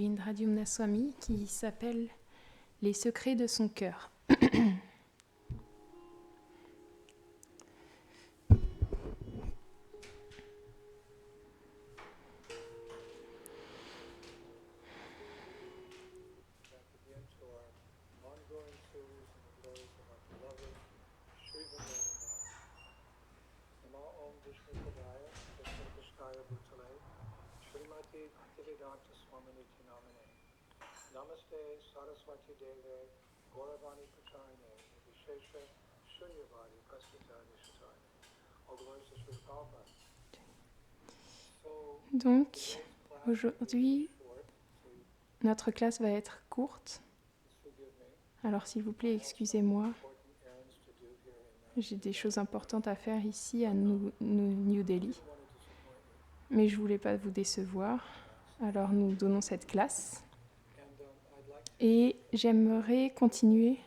Indradyumna Swami qui s'appelle Les secrets de son cœur. Namaste Saraswati Deve Gauravani Pracharine Vishesha Shunyavadi Prasthitani Shatani. All glories to Sri Prabhupada. Donc, aujourd'hui, notre classe va être courte. Alors, s'il vous plaît, excusez-moi. J'ai des choses importantes à faire ici à New Delhi. Mais je ne voulais pas vous décevoir. Alors, nous donnons cette classe. Et j'aimerais continuer.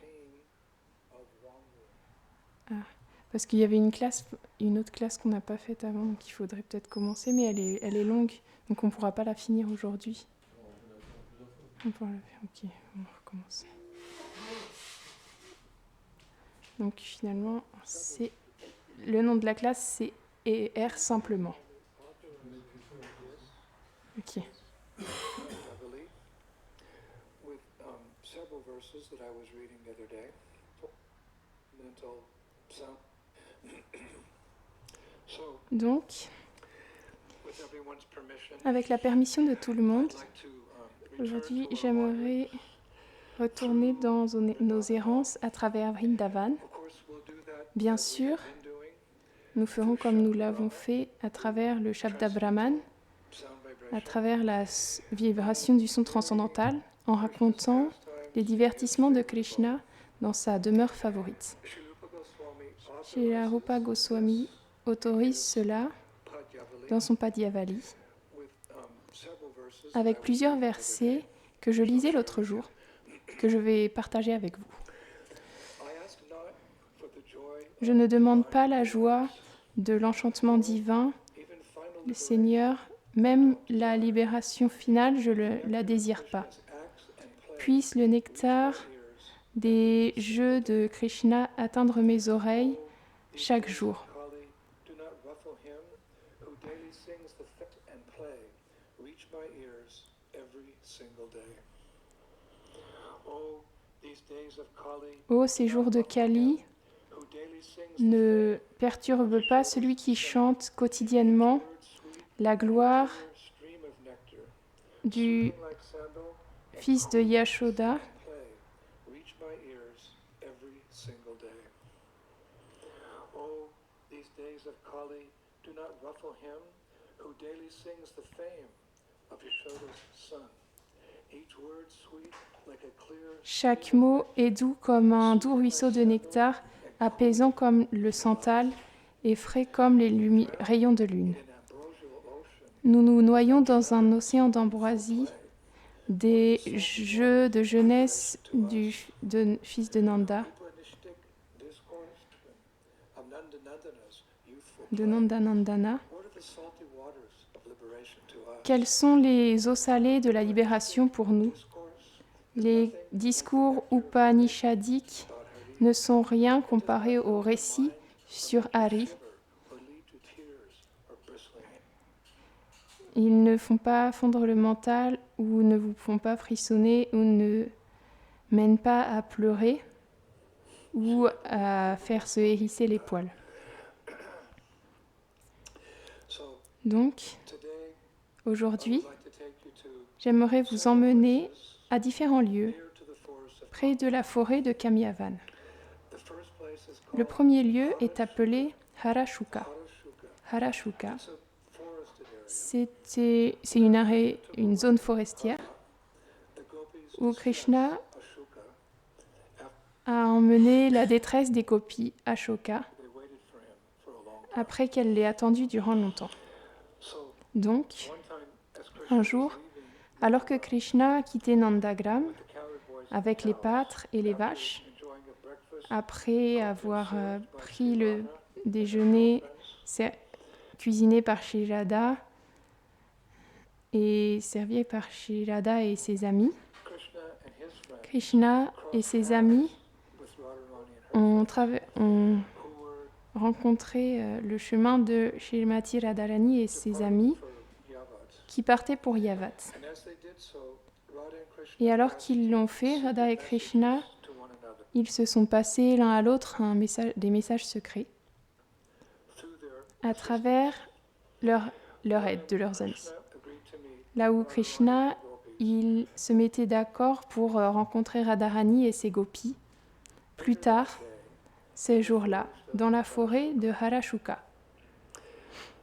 Parce qu'il y avait une autre classe qu'on n'a pas faite avant, donc il faudrait peut-être commencer, mais elle est longue, donc on ne pourra pas la finir aujourd'hui. On pourra la faire, ok, on recommence. Donc finalement, le nom de la classe, c'est ER simplement. Ok. Donc, avec la permission de tout le monde, aujourd'hui, j'aimerais retourner dans nos errances à travers Vrindavan. Bien sûr, nous ferons comme nous l'avons fait à travers le Shabda Brahman, à travers la vibration du son transcendantal, en racontant les divertissements de Krishna dans sa demeure favorite. Srila Rupa Goswami autorise cela dans son Padyavali, avec plusieurs versets que je lisais l'autre jour, que je vais partager avec vous. Je ne demande pas la joie de l'enchantement divin, le Seigneur, même la libération finale, je ne la désire pas. Puisse le nectar des jeux de Krishna atteindre mes oreilles chaque jour. Ô ces jours de Kali, ne perturbe pas celui qui chante quotidiennement la gloire du fils de Yashoda, chaque mot est doux comme un doux ruisseau de nectar, apaisant comme le santal et frais comme les rayons de lune. Nous nous noyons dans un océan d'ambroisie, des jeux de jeunesse du fils de Nanda, de Nandanandana. Quelles sont les eaux salées de la libération pour nous? Les discours upanishadiques ne sont rien comparés aux récits sur Hari. Ils ne font pas fondre le mental ou ne vous font pas frissonner ou ne mènent pas à pleurer ou à faire se hérisser les poils. Donc, aujourd'hui, j'aimerais vous emmener à différents lieux près de la forêt de Kamyavan. Le premier lieu est appelé Harashuka. Harashuka, c'est une zone forestière où Krishna a emmené la détresse des gopis Ashoka après qu'elle l'ait attendu durant longtemps. Donc, un jour, alors que Krishna a quitté Nandagram avec les pâtres et les vaches, après avoir pris le déjeuner cuisiné par Shri Radha est servi par Shri Radha et ses amis. Krishna and his friends Krishna et ses amis with Radharani and her ont who were rencontré le chemin de Srimati Radharani et ses amis for Yavat. qui partaient pour Yavat. And as they did so, Radha and Krishna Et alors passed qu'ils l'ont fait, Radha et Krishna, to one another ils se sont passés l'un à l'autre des messages secrets through their à travers leur aide de leurs amis. Krishna agreed to meet Là où Krishna, gopis il se mettait d'accord pour rencontrer Radharani et ses gopis plus tard, ces jours-là, dans la forêt de Harashuka.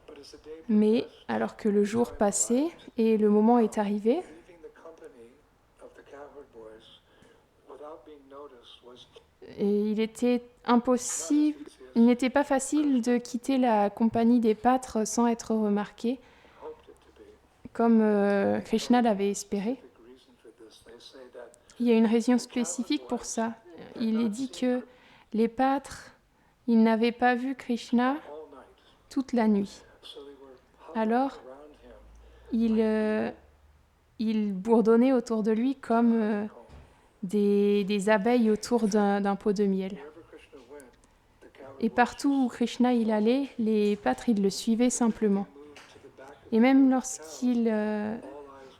but as the day Mais alors que le jour passait et le moment est arrivé, leaving the company of the cowherd boys without being noticed was et il n'était pas facile de quitter la compagnie des pâtres sans être remarqué, hoped it to be. comme Krishna l'avait espéré. Big reason for this. They say that Il y a une raison spécifique pour ça. Il est dit que les pâtres, ils n'avaient pas vu Krishna all night, toute la nuit. so they were Alors, around him ils bourdonnaient autour de lui comme des abeilles autour d'un pot de miel. wherever Krishna went. The cowherd Et partout où Krishna il allait, les pâtres ils le suivaient simplement. moved to the back of Et même lorsqu'il all eyes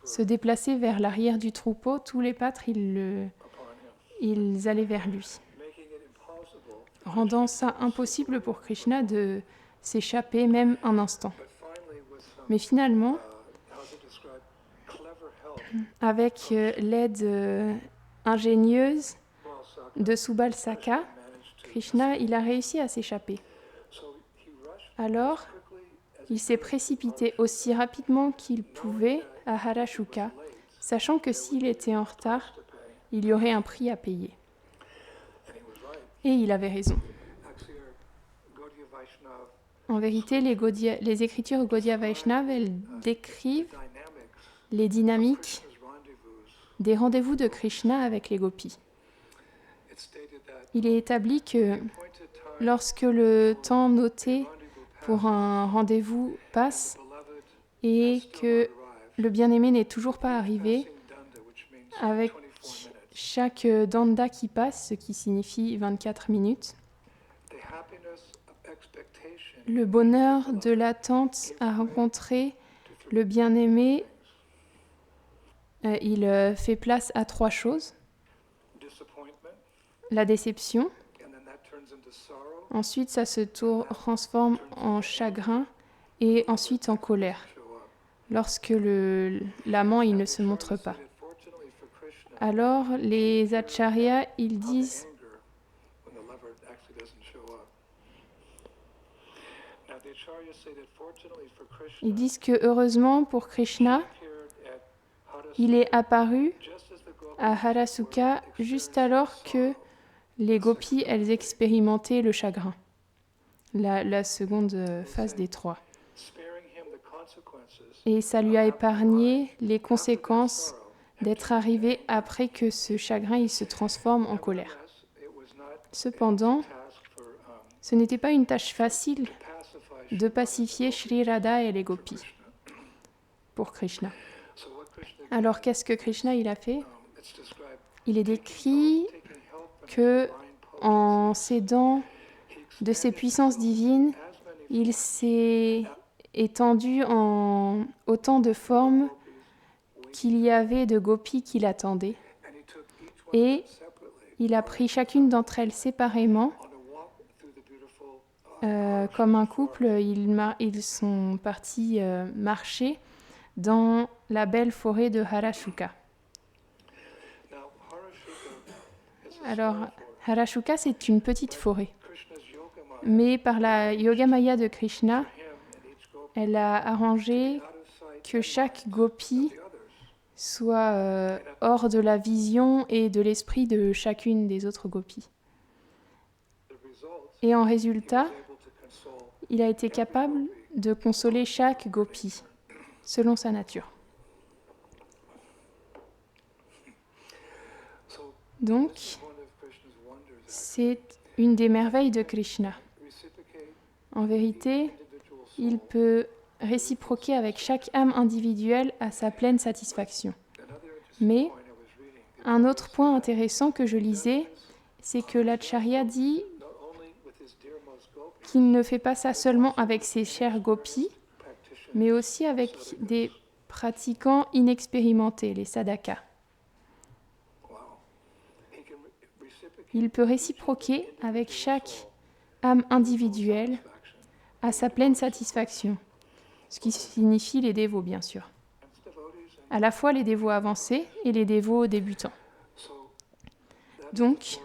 se déplaçait vers l'arrière du troupeau, tous les pâtres upon him, ils allaient vers lui, making it impossible. rendant ça impossible pour Krishna de s'échapper même un instant. But finally, with some Mais finalement, how's it described? Clever help. avec l'aide ingénieuse Well, de Subal Saka, managed to. Krishna il a réussi à s'échapper. So he rushed Alors, quickly as il s'est précipité aussi rapidement qu'il pouvait à Harashuka, sachant que s'il était en retard, to pay. il y aurait un prix à payer. And he was right. Et il avait raison. Actually, Gaudiya Vaishnav En vérité, les écritures Gaudiya Vaishnav, elles décrivent dynamics, les dynamiques Krishna's rendezvous. des rendez-vous de Krishna avec les gopis. It stated that Il est établi que appointed time lorsque le temps noté rendezvous pour un rendez-vous passe beloved et que arrived. le bien-aimé n'est toujours pas arrivé, Passing danda, which means avec 24 minutes. chaque danda qui passe, ce qui signifie 24 minutes, The happiness of expectation le bonheur de l'attente à rencontrer le bien-aimé, il fait place à 3 choses. disappointment, La déception, and then that turns into sorrow, ensuite ça se transforme en chagrin et ensuite en colère, show up. lorsque l'amant il ne se montre pas. Stated, fortunately for Krishna, Alors les acharyas, ils disent anger when the lover actually doesn't show up. Now the acharyas say that fortunately for Krishna, Ils disent que heureusement pour Krishna, appeared at Hadasana il est apparu just as the gopis à Harasuka juste alors que les gopis, elles expérimentaient le chagrin. La seconde phase des 3. sparing him the consequences Et ça lui a épargné les conséquences d'être arrivé après que ce chagrin il se transforme en colère. Nevertheless, it was not Cependant, task for ce n'était pas une tâche facile pacify de pacifier Sri Radha et les gopis pour Krishna. So what Krishna Alors qu'est-ce que Krishna il a fait? it's described Il est décrit taking help and que divine potency. en s'aidant He de ses expanded puissances divines, as many il s'est étendu en autant de formes qu'il y avait de gopis qui l'attendaient. and he took each one Et of them separately il a pris chacune d'entre elles séparément. on a walk through the beautiful Comme un couple, ils sont partis marcher dans la belle forêt de Harashuka. now Harashuka is a Alors, small forest. Harashuka, c'est une petite forêt. Krishna's yoga maya Mais par la Yogamaya de Krishna, him and each gopi elle a arrangé out of sight que chaque gopi of the others. soit hors de la vision et de l'esprit de chacune des autres gopis. The results, Et en he résultat, was able to console il a été capable de consoler chaque gopi selon sa nature. so Donc, one of Krishna's wonders c'est une des merveilles de Krishna. reciprocate En vérité, individual soul il peut réciproquer avec chaque âme individuelle à sa pleine satisfaction. Mais un autre point intéressant que je lisais, c'est que l'Acharya dit qu'il ne fait pas ça seulement avec ses chers gopis, mais aussi avec des pratiquants inexpérimentés, les sadhakas. Il peut réciproquer avec chaque âme individuelle à sa pleine satisfaction, ce qui signifie les dévots, bien sûr. À la fois les dévots avancés et les dévots débutants. Donc,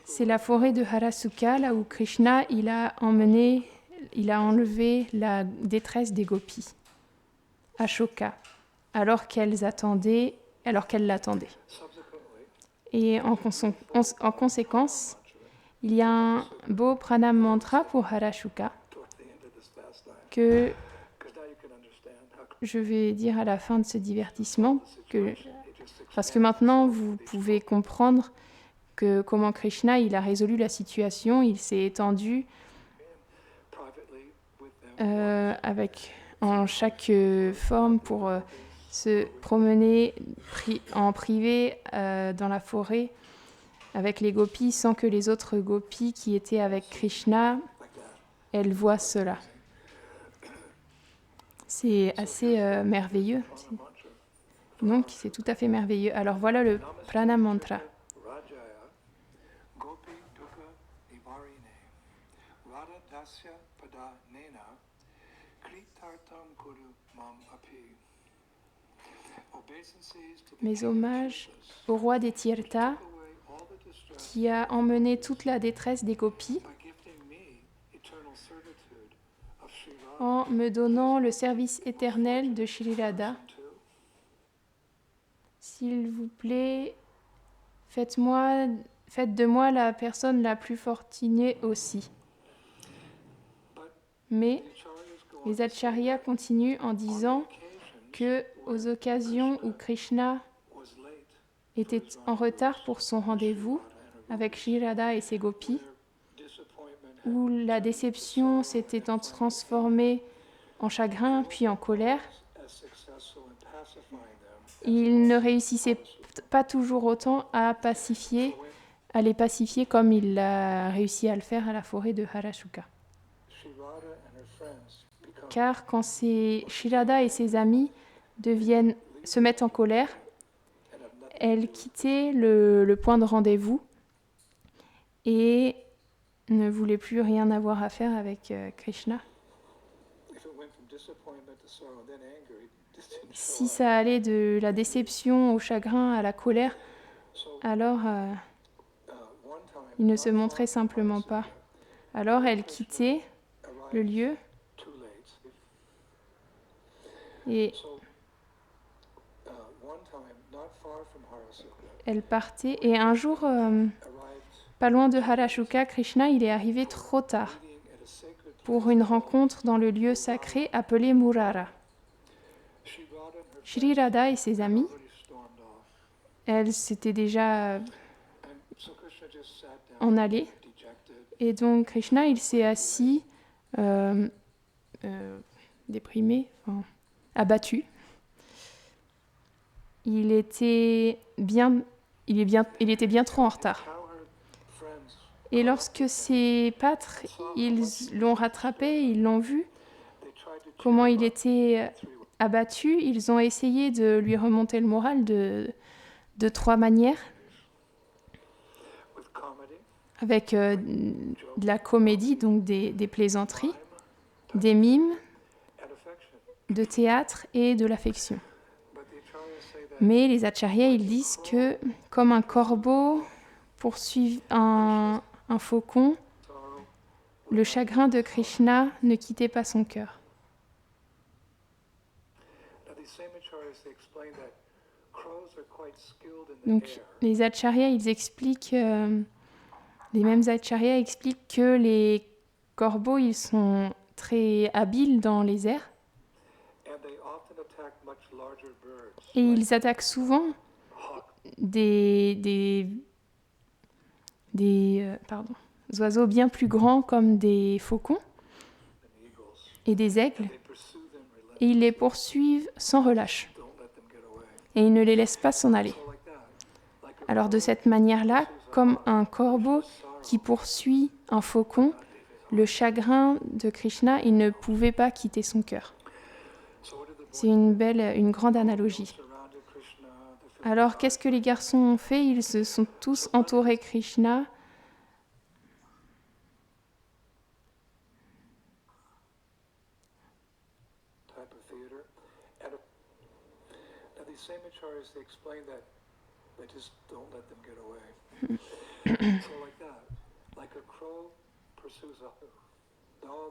c'est la forêt de Harasuka, là où Krishna il a enlevé la détresse des gopis, Ashoka, alors qu'elles l'attendaient. Et en conséquence, il y a un beau pranam mantra pour Harashuka que je vais dire à la fin de ce divertissement, parce que maintenant vous pouvez comprendre comment Krishna il a résolu la situation, il s'est étendu en chaque forme pour se promener en privé dans la forêt avec les gopis sans que les autres gopis qui étaient avec Krishna, elles voient cela. C'est assez merveilleux. Donc c'est tout à fait merveilleux. Alors voilà le pranam mantra. Mes hommages au roi des Tirthas qui a emmené toute la détresse des gopis en me donnant le service éternel de Shri Radha. S'il vous plaît, faites de moi la personne la plus fortunée aussi. Mais les acharyas continuent en disant que aux occasions où Krishna était en retard pour son rendez-vous avec Shri Radha et ses gopis, où la déception s'était transformée en chagrin puis en colère, il ne réussissait pas toujours autant à les pacifier comme il a réussi à le faire à la forêt de Harashuka. Car quand Shri Radha et ses amis se mettent en colère, elles quittaient le point de rendez-vous et ne voulaient plus rien avoir à faire avec Krishna. Si ça allait de la déception au chagrin à la colère, alors il ne se montrait simplement pas. Alors elles quittaient le lieu et elles partaient. Et un jour, pas loin de Harashuka, Krishna il est arrivé trop tard pour une rencontre dans le lieu sacré appelé Murara. Shri Radha et ses amis, elles s'étaient déjà en allées. Et donc Krishna, il s'est assis, déprimé, abattu. Il était bien trop en retard. Et lorsque ses pâtres, ils l'ont rattrapé, ils l'ont vu, comment il était abattu, ils ont essayé de lui remonter le moral de 3 manières. Avec de la comédie, donc des plaisanteries, des mimes, de théâtre et de l'affection. Mais les acharyas, ils disent que comme un corbeau poursuit un faucon, le chagrin de Krishna ne quittait pas son cœur. Donc les acharyas, ils expliquent... Les mêmes acharyas expliquent que les corbeaux, ils sont très habiles dans les airs et ils attaquent souvent des oiseaux bien plus grands comme des faucons et des aigles, and they pursue them relentlessly. et ils les poursuivent sans relâche, Don't let them get away. et ils ne les laissent pas s'en aller. So like that, like a Alors de crow cette manière-là, pursues a comme hawk, un corbeau Krishna's qui sorrow poursuit un faucon, would not leave his heart. le chagrin de Krishna, il ne pouvait pas quitter son cœur. So what did the boys C'est une grande analogie. surrounded Krishna, the Alors qu'est-ce que les garçons ont fait? Ils se sont tous entourés Krishna. type of theater. And now these same acharyas, they explain that they just don't let them get away. So like that, like a crow pursues a hawk.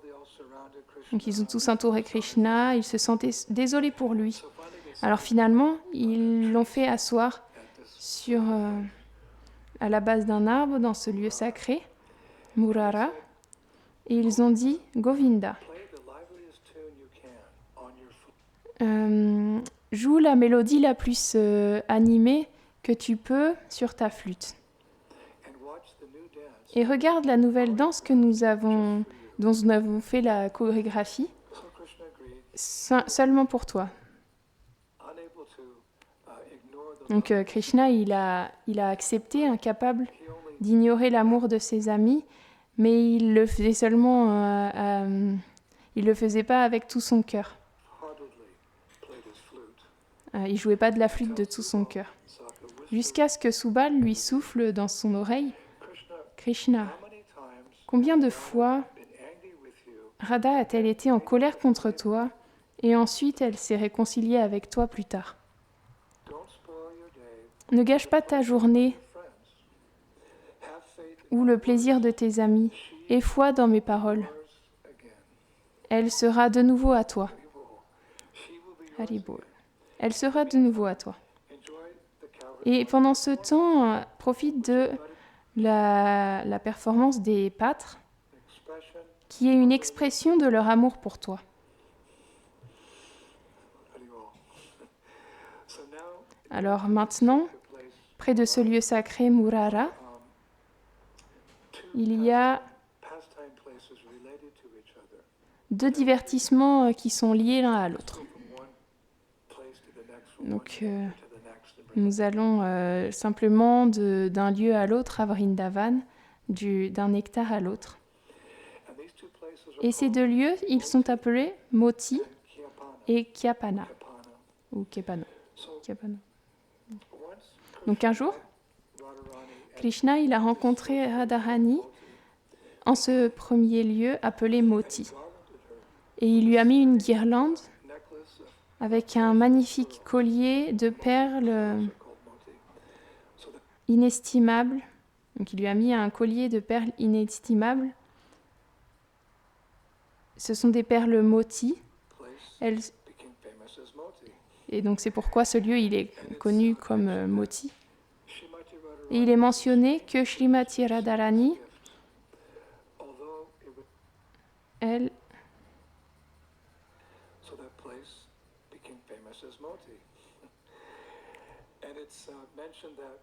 They all surrounded Krishna. Donc ils ont tous entouré Krishna, ils se sentaient désolés pour lui. So finally they Alors sat finalement, ils l'ont fait asseoir at this sur, à la base d'un arbre dans ce lieu sacré, Murara, et ils ont dit Govinda, play the liveliest tune you can on your flute. joue la mélodie la plus animée que tu peux sur ta flûte. And watch the new dance Et regarde la nouvelle danse dont nous avons fait la chorégraphie, So Krishna agreed, seulement pour toi. unable to ignore the Donc Krishna, il a accepté, incapable he only d'ignorer l'amour de ses amis, mais il le faisait seulement, il le faisait pas avec tout son cœur. heartedly played his flute. Il jouait pas de la flûte de tout son cœur. Saka whispered, Jusqu'à ce que Subal lui souffle dans son oreille, Krishna, Krishna, how many times combien de fois been angry with you Radha a-t-elle été en colère contre toi et ensuite elle s'est réconciliée avec toi plus tard? don't spoil your day Ne gâche pas ta journée friends. Have faith ou le plaisir de tes amis et foi dans mes paroles. yours again. Elle sera de nouveau à toi. She will be yours Haribol. Elle sera de nouveau à toi. Enjoy the coward Et pendant ce temps, profite de la performance des pâtres, expression. qui est une expression de leur amour pour toi. Haribol. So now Alors maintenant, the place près de ce lieu sacré Murara, two il y a pastime places related to each other. deux divertissements qui sont liés l'un à l'autre. From one place to the next, from Donc one to the next. And nous allons simplement d'un lieu à l'autre à Vrindavan, d'un nectar à l'autre. these two places are Et ces deux lieux, ils sont appelés Moti Kiapana, et Kyapana, Kapana. ou Kepano. So Kyapana. once Donc un jour, Radharani Krishna, il a rencontré Radharani en ce premier lieu appelé Moti. garlanded her Et il lui a mis une guirlande necklace of avec un magnifique collier de perles called moti. So the inestimables. Donc il lui a mis un collier de perles inestimables. Ce sont des perles Moti. place Elles- became famous as Moti. Et donc c'est pourquoi ce lieu il est connu comme Moti. Shrimati Et Radharani, il est mentionné que Srimati Radharani, although it would, elle, so that place became famous as Moti. And it's mentioned that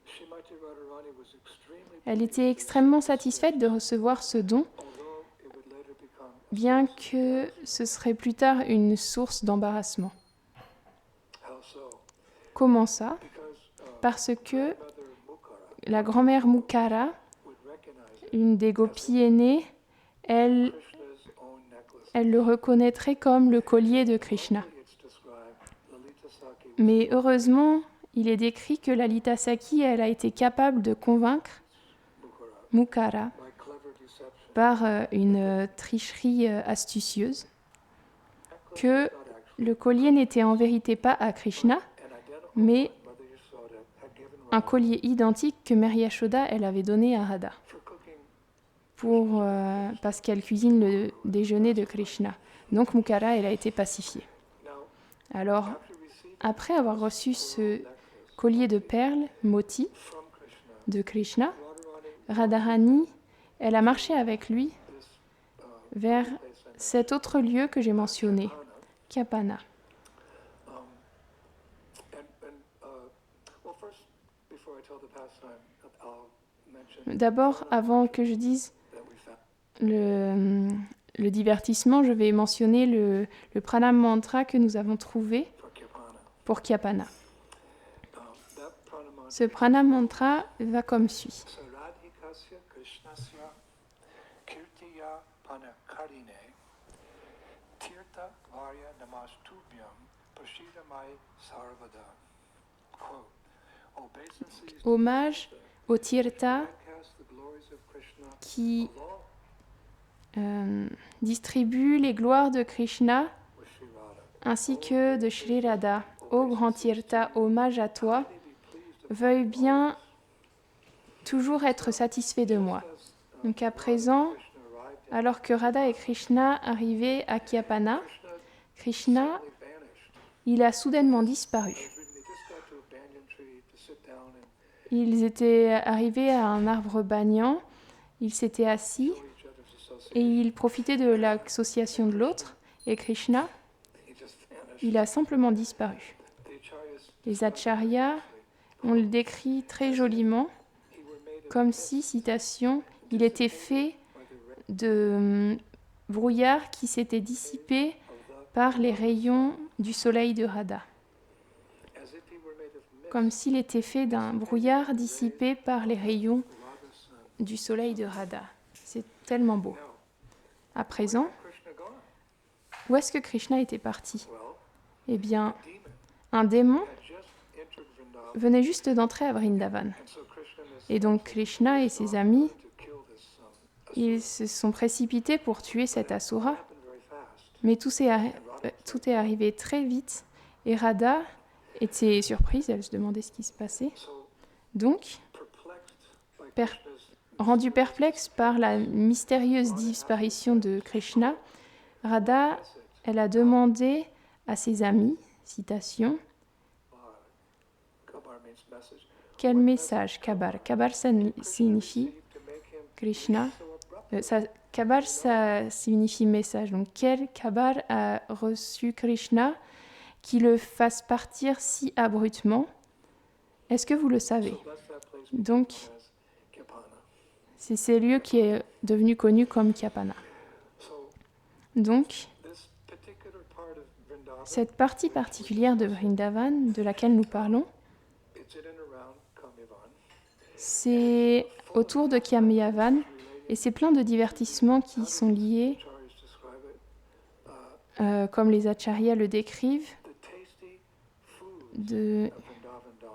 Shrimati Radharani was extremely elle était extrêmement satisfaite de recevoir ce don, although it would later become bien que ce serait plus tard une source d'embarrassement. how so? Comment ça? Because Parce que Mother Mukara la grand-mère Mukara, would recognize it une des gopis aînées, elle Krishna's own necklace. elle le reconnaîtrait comme le collier de Krishna. It's described Lalita Saki Mais heureusement, il est décrit que Lalita Saki, elle a été capable de convaincre Mukara Mukara by clever deception. par une tricherie astucieuse que Not actually le collier n'était en vérité pas à Krishna, an identical mais Mother Yashoda had given un Radha collier identique que Mère Yashoda elle avait donné à Radha for cooking. parce qu'elle cuisine le déjeuner de Krishna. Donc Mukara, elle a été pacifiée. Now, Alors, after receiving après avoir reçu ce necklace collier de perles, Moti, from Krishna, de Krishna, Radharani Radharani, elle a marché avec lui this vers place and cet autre lieu que j'ai mentionné, Hana. Kyapana. Well, first, before I tell the pastime, I'll mention D'abord, avant que je dise that we found le divertissement, je vais mentionner le pranam mantra que nous avons trouvé for Kyapana. pour Kyapana. That pranamanta. Ce pranam mantra va comme suit. So Radhikasya Krishnasya Kirtiya Panakarine Tirtha Varya Namastubhyam Prashidamai Sarvada. Quote, obeisances to Hommage au Tirtha broadcast the glories of Krishna qui along distribue les gloires de Krishna with Sri Radha. ainsi que de Sri Radha. Ô grand Tirtha, hommage à toi, veuille bien toujours être satisfait de moi. Donc à présent, Krishna arrived at alors que Radha et Krishna arrivaient à Kyapana, Krishna, suddenly vanished. il a soudainement disparu. They just got to a banyan tree to sit down and Ils étaient arrivés à un arbre banyan, ils s'étaient assis show each other's et association. ils profitaient de l'association de l'autre. Et Krishna, He just vanished. il a simplement disparu. The acharyas Les acharyas, on le décrit très joliment, he were made of comme si, citation, il était fait de brouillard qui s'était dissipé par les rayons du soleil de Radha. as if he were made of mist. Comme s'il était fait d'un brouillard dissipé par les rayons Radha's son. du soleil de Radha. C'est tellement beau. Now, À présent, Krishna gone? où est-ce que Krishna était parti? Well, Eh bien, demon un démon had just entered Vrindavan, venait juste d'entrer à Vrindavan. and so Krishna and his Et donc Krishna et ses amis, to kill this ils se sont précipités pour tuer cet asura. happened very fast. Mais tout est arrivé très vite et Radha était surprise, elle se demandait ce qui se passait. So Donc, perplexed by Per- Krishna's rendue perplexe par la mystérieuse disparition de Krishna, Radha, message, elle a demandé à ses amis, citation, Kabar means message, quel message Kabar? Kabar, ça signifie received to make him Krishna. so abrupt. Kabar, ça signifie message. Donc, quel Kabar a reçu Krishna qui le fasse partir si abruptement? Est-ce que vous le savez? So that's that place we Donc, know as Kyapana. c'est ce lieu qui est devenu connu comme Kyapana. So Donc, this particular part of Vrindavan, cette partie particulière de Vrindavan de laquelle nous parlons, it's in and around Kamyavan, c'est autour de Kamyavan et c'est plein de divertissements qui sont liés, acharyas describe it, comme les acharyas le décrivent, the tasty food de of Vrindavan Dham.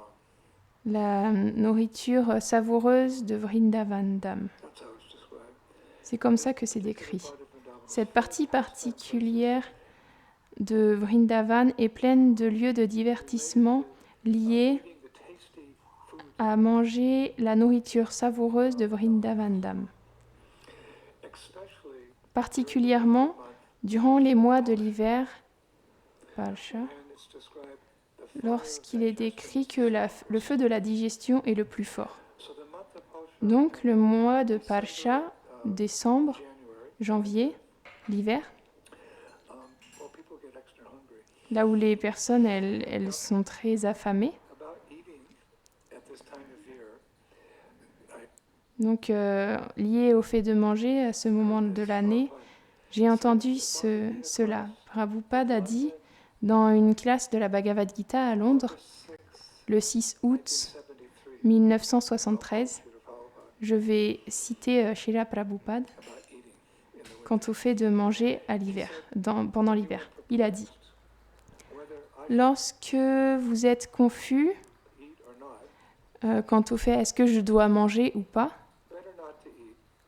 la nourriture savoureuse de Vrindavan Dham. That's how it's described. C'est comme ça que c'est décrit. Part of Vrindavan. Cette partie particulière de Vrindavan est pleine de lieux de divertissement liés Eating the tasty food, à manger la nourriture savoureuse de Vrindavan Dham. especially Particulièrement month, durant les mois de l'hiver, Palsha, and it's described the fire lorsqu'il of est décrit que le feu de la digestion est le plus fort. So the month of Pausha, Donc le mois de Parsha, décembre, January, janvier, l'hiver, well, people get extra hungry là où les personnes elles sont très affamées. about eating at this time of year. Donc lié au fait de manger à ce moment de l'année, j'ai entendu cela. Prabhupada a dit dans une classe de la Bhagavad Gita à Londres, le 6 août 1973, je vais citer Srila Prabhupada quant au fait de manger à l'hiver, pendant l'hiver. Il a dit, lorsque vous êtes confus quant au fait est-ce que je dois manger ou pas,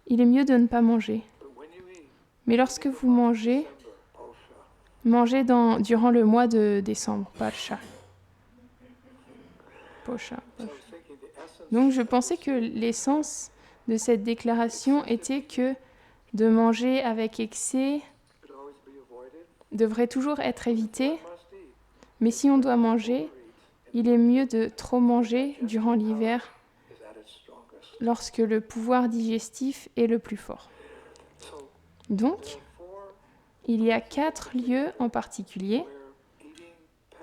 il est mieux de ne pas manger. Mais lorsque vous mangez, mangez durant le mois de décembre, Parsha. Posha. Donc je pensais que l'essence de cette déclaration était que de manger avec excès devrait toujours être évité, mais si on doit manger, il est mieux de trop manger durant l'hiver lorsque le pouvoir digestif est le plus fort. Donc, il y a 4 lieux en particulier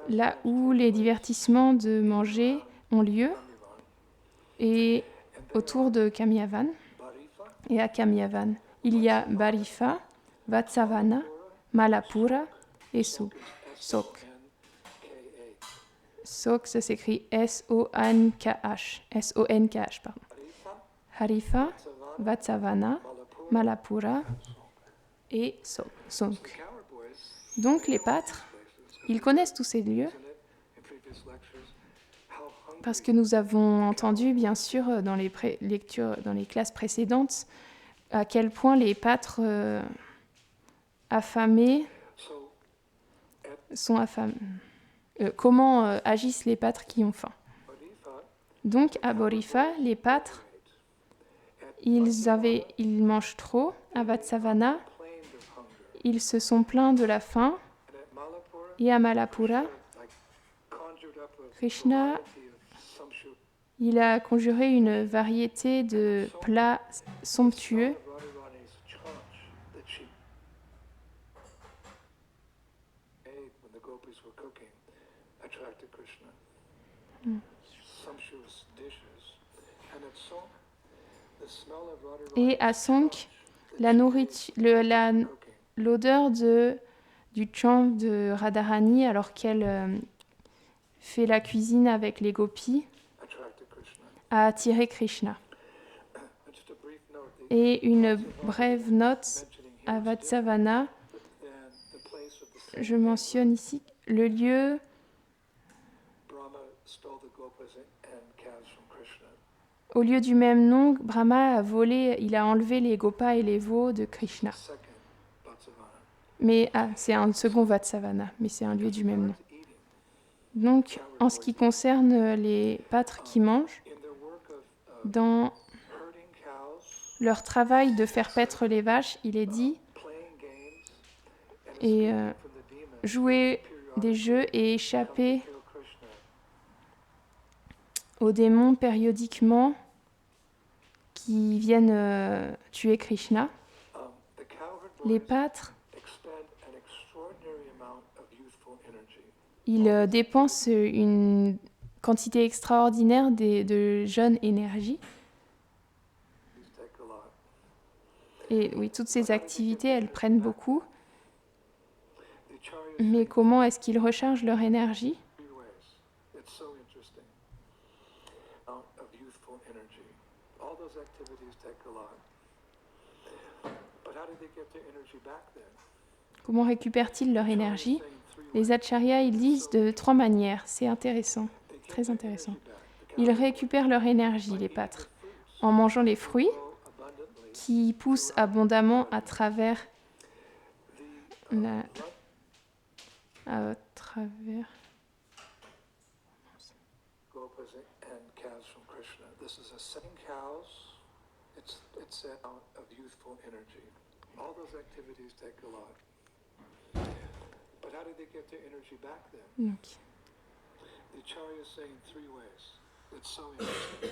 là où les divertissements de manger ont lieu et autour de Kamyavan. Et à Kamyavan, il y a Barifa, Vatsavana, Malapura et Sok. Sok, ça s'écrit S-O-N-K-H. S-O-N-K-H, pardon. Harifa, Vatsavana, Malapura et Sonk. Donc les pâtres, ils connaissent tous ces lieux parce que nous avons entendu, bien sûr, dans les lectures, dans les classes précédentes, à quel point les pâtres affamés sont affamés. Comment agissent les pâtres qui ont faim. Donc à Borifa, les pâtres, ils mangent trop. À Vatsavana, ils se sont plaints de la faim. Et à Malapura, Krishna, il a conjuré une variété de plats somptueux et à Sonk, l'odeur du chant de Radharani alors qu'elle fait la cuisine avec les gopis a attiré Krishna. Et une brève note à Vatsavana, je mentionne ici le lieu au lieu du même nom, Brahma a volé, il a enlevé les gopas et les veaux de Krishna. Mais c'est un second Vatsavana, mais c'est un lieu du même nom. Donc, en ce qui concerne les pâtres qui mangent, dans leur travail de faire paître les vaches, il est dit et jouer des jeux et échapper aux démons périodiquement qui viennent tuer Krishna. Les pâtres, ils dépensent une quantité extraordinaire de jeune énergie. Et oui, toutes ces activités, elles prennent beaucoup. Mais comment est-ce qu'ils rechargent leur énergie ? Comment récupèrent-ils leur énergie ? Les acharyas, ils disent de 3 manières. C'est intéressant, très intéressant. Ils récupèrent leur énergie, les pâtres, en mangeant les fruits qui poussent abondamment à travers Donc. The Acharya is saying 3 ways. It's so interesting.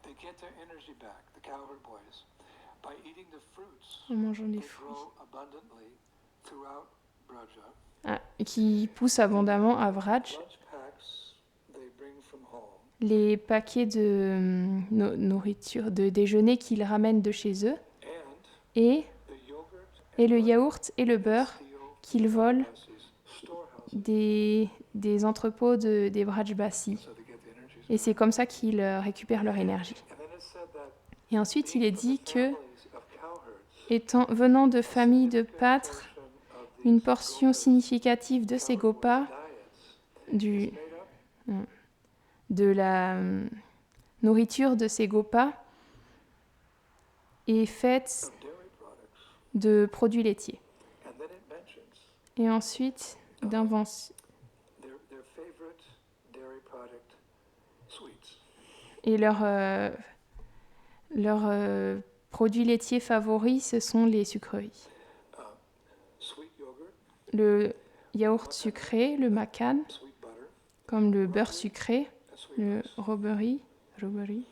They get their energy back, the cowherd boys, by eating the fruits en mangeant les that fruits grow abundantly throughout Braja. Qui poussent abondamment à Vraj. Lunch packs they bring from home. Les paquets de nourriture, de déjeuner qu'ils ramènent de chez eux, et le yaourt et le beurre qu'ils volent des entrepôts des Brajbasi. Et c'est comme ça qu'ils récupèrent leur énergie. Et ensuite, il est dit que, venant de familles de pâtres, une portion significative de ces gopas, de la nourriture de ces gopas, est faite de produits laitiers. Et ensuite, d'invention. Et leurs produits laitiers favoris, ce sont les sucreries. Le yaourt sucré, le makan, comme le beurre sucré, le robbery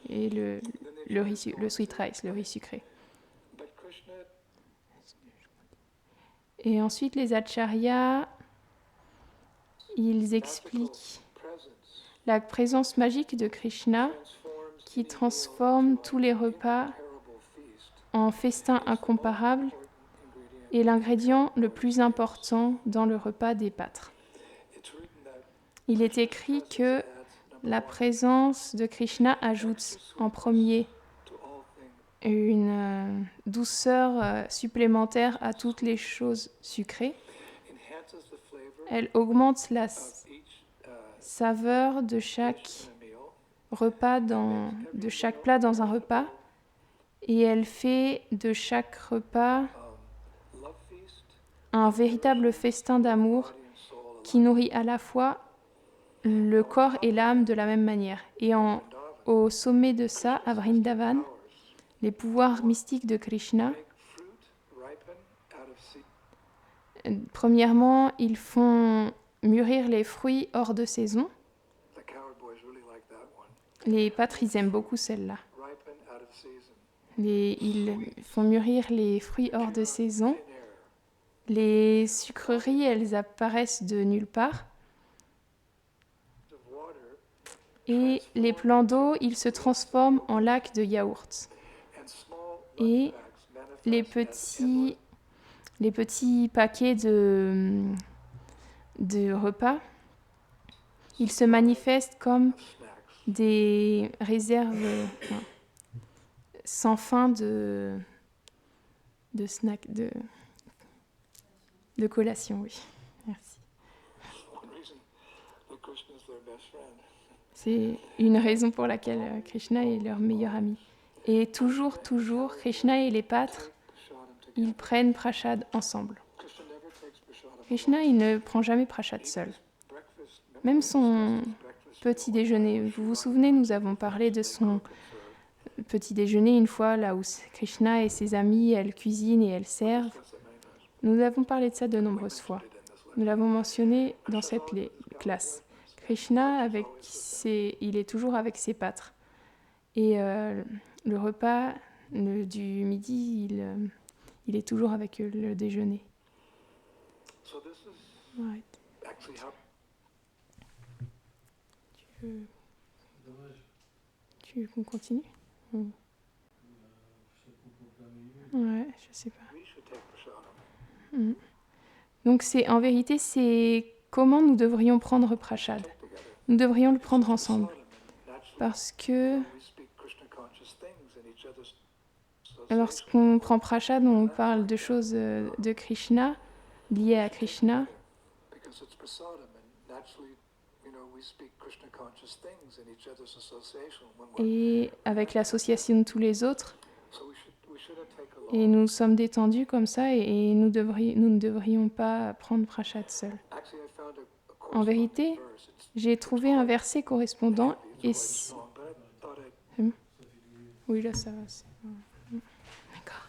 et le sweet rice, le riz sucré. Et ensuite, les acharyas, ils expliquent la présence magique de Krishna qui transforme tous les repas en festins incomparables est l'ingrédient le plus important dans le repas des pâtres. Il est écrit que la présence de Krishna ajoute en premier une douceur supplémentaire à toutes les choses sucrées. Elle augmente la saveur de chaque repas, de chaque plat dans un repas, et elle fait de chaque repas un véritable festin d'amour qui nourrit à la fois le corps et l'âme de la même manière. Et au sommet de ça, à Vrindavan, les pouvoirs mystiques de Krishna, premièrement, ils font mûrir les fruits hors de saison. Les pâtres, ils aiment beaucoup celle-là. Ils font mûrir les fruits hors de saison. Les sucreries, elles apparaissent de nulle part. Et les plans d'eau, ils se transforment en lacs de yaourt. Et les petits paquets de repas, ils se manifestent comme des réserves sans fin de snacks, de collation, oui. Merci. C'est une raison pour laquelle Krishna est leur meilleur ami. Et toujours, Krishna et les pâtres, ils prennent prashad ensemble. Krishna, il ne prend jamais prashad seul. Même son petit déjeuner. Vous vous souvenez, nous avons parlé de son petit déjeuner une fois, là où Krishna et ses amis, elles cuisinent et elles servent. Nous avons parlé de ça de nombreuses fois. Nous l'avons mentionné dans cette classe. Krishna, il est toujours avec ses pâtres. Et le repas du midi, il est toujours avec le déjeuner. Ouais. Tu veux qu'on continue? Ouais, je sais pas. Donc en vérité, c'est comment nous devrions prendre prashad. Nous devrions le prendre ensemble. Parce que lorsqu'on prend prashad, on parle de choses de Krishna, liées à Krishna. Et avec l'association de tous les autres. Et nous sommes détendus comme ça et nous ne devrions pas prendre prashad seul. En vérité, j'ai trouvé un verset correspondant et oui, là ça va. D'accord.